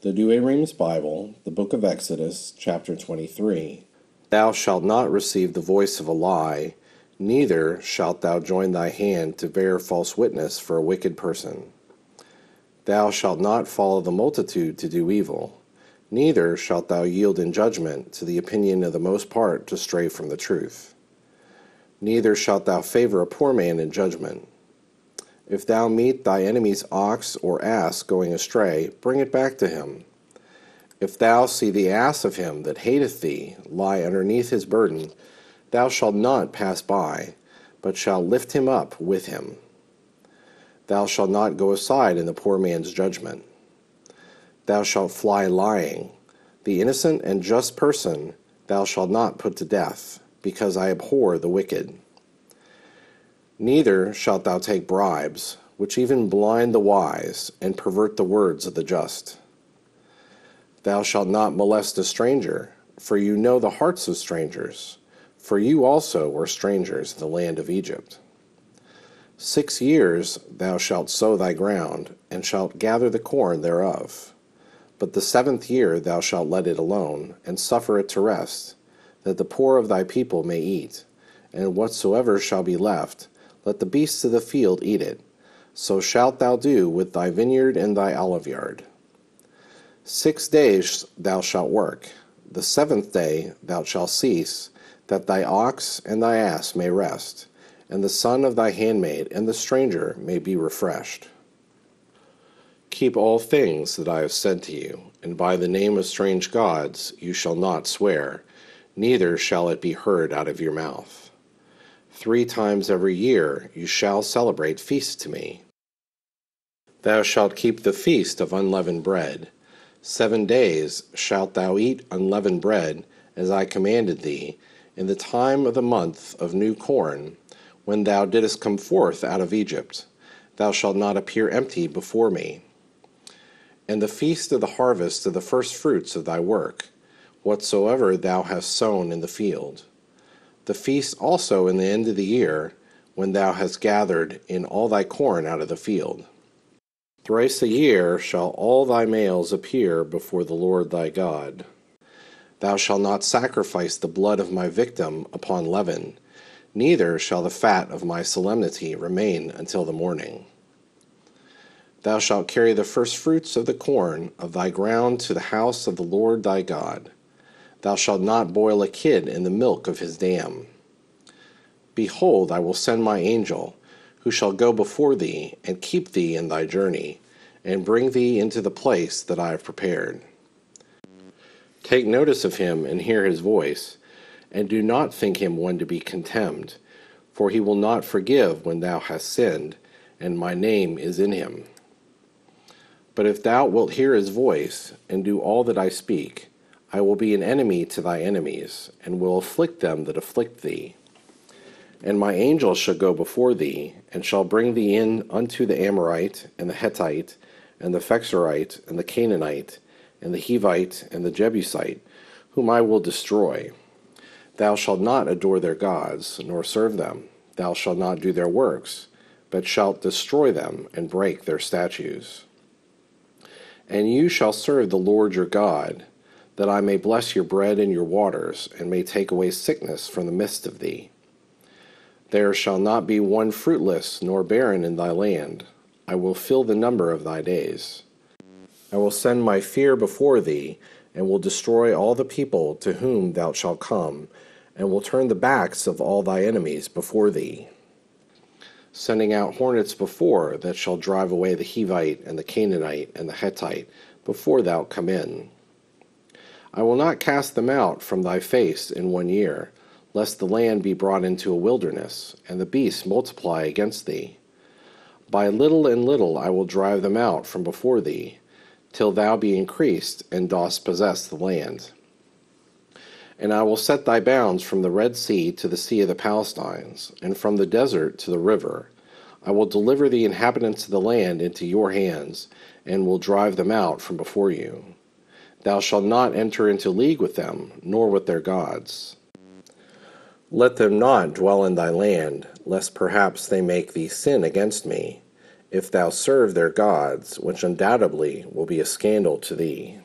The Douay-Rheims Bible, the book of Exodus, chapter 23. Thou shalt not receive the voice of a lie, neither shalt thou join thy hand to bear false witness for a wicked person. Thou shalt not follow the multitude to do evil, neither shalt thou yield in judgment to the opinion of the most part to stray from the truth. Neither shalt thou favor a poor man in judgment. If thou meet thy enemy's ox or ass going astray, bring it back to him. If thou see the ass of him that hateth thee lie underneath his burden, thou shalt not pass by, but shalt lift him up with him. Thou shalt not go aside in the poor man's judgment. Thou shalt fly lying. The innocent and just person thou shalt not put to death, because I abhor the wicked. Neither shalt thou take bribes, which even blind the wise, and pervert the words of the just. Thou shalt not molest a stranger, for you know the hearts of strangers, for you also were strangers in the land of Egypt. 6 years thou shalt sow thy ground, and shalt gather the corn thereof. But the 7th year thou shalt let it alone, and suffer it to rest, that the poor of thy people may eat, and whatsoever shall be left, let the beasts of the field eat it. So shalt thou do with thy vineyard and thy oliveyard. 6 days thou shalt work. The 7th day thou shalt cease, that thy ox and thy ass may rest, and the son of thy handmaid and the stranger may be refreshed. Keep all things that I have said to you, and by the name of strange gods you shall not swear, neither shall it be heard out of your mouth. 3 times every year you shall celebrate feasts to me. Thou shalt keep the feast of unleavened bread. 7 days shalt thou eat unleavened bread, as I commanded thee, in the time of the month of new corn, when thou didst come forth out of Egypt. Thou shalt not appear empty before me. And the feast of the harvest of the first fruits of thy work, whatsoever thou hast sown in the field. The feast also in the end of the year, when thou hast gathered in all thy corn out of the field. Thrice a year shall all thy males appear before the Lord thy God. Thou shalt not sacrifice the blood of my victim upon leaven, neither shall the fat of my solemnity remain until the morning. Thou shalt carry the first fruits of the corn of thy ground to the house of the Lord thy God. Thou shalt not boil a kid in the milk of his dam. Behold, I will send my angel, who shall go before thee, and keep thee in thy journey, and bring thee into the place that I have prepared. Take notice of him, and hear his voice, and do not think him one to be contemned, for he will not forgive when thou hast sinned, and my name is in him. But if thou wilt hear his voice, and do all that I speak, I will be an enemy to thy enemies, and will afflict them that afflict thee. And my angel shall go before thee, and shall bring thee in unto the Amorite, and the Hittite, and the Phaxerite, and the Canaanite, and the Hivite, and the Jebusite, whom I will destroy. Thou shalt not adore their gods, nor serve them. Thou shalt not do their works, but shalt destroy them, and break their statues. And you shall serve the Lord your God, that I may bless your bread and your waters, and may take away sickness from the midst of thee. There shall not be one fruitless nor barren in thy land. I will fill the number of thy days. I will send my fear before thee, and will destroy all the people to whom thou shalt come, and will turn the backs of all thy enemies before thee, sending out hornets before that shall drive away the Hivite and the Canaanite and the Hittite before thou come in. I will not cast them out from thy face in 1 year, lest the land be brought into a wilderness, and the beasts multiply against thee. By little and little I will drive them out from before thee, till thou be increased, and dost possess the land. And I will set thy bounds from the Red Sea to the Sea of the Palestines, and from the desert to the river. I will deliver the inhabitants of the land into your hands, and will drive them out from before you. Thou shalt not enter into league with them, nor with their gods. Let them not dwell in thy land, lest perhaps they make thee sin against me, if thou serve their gods, which undoubtedly will be a scandal to thee.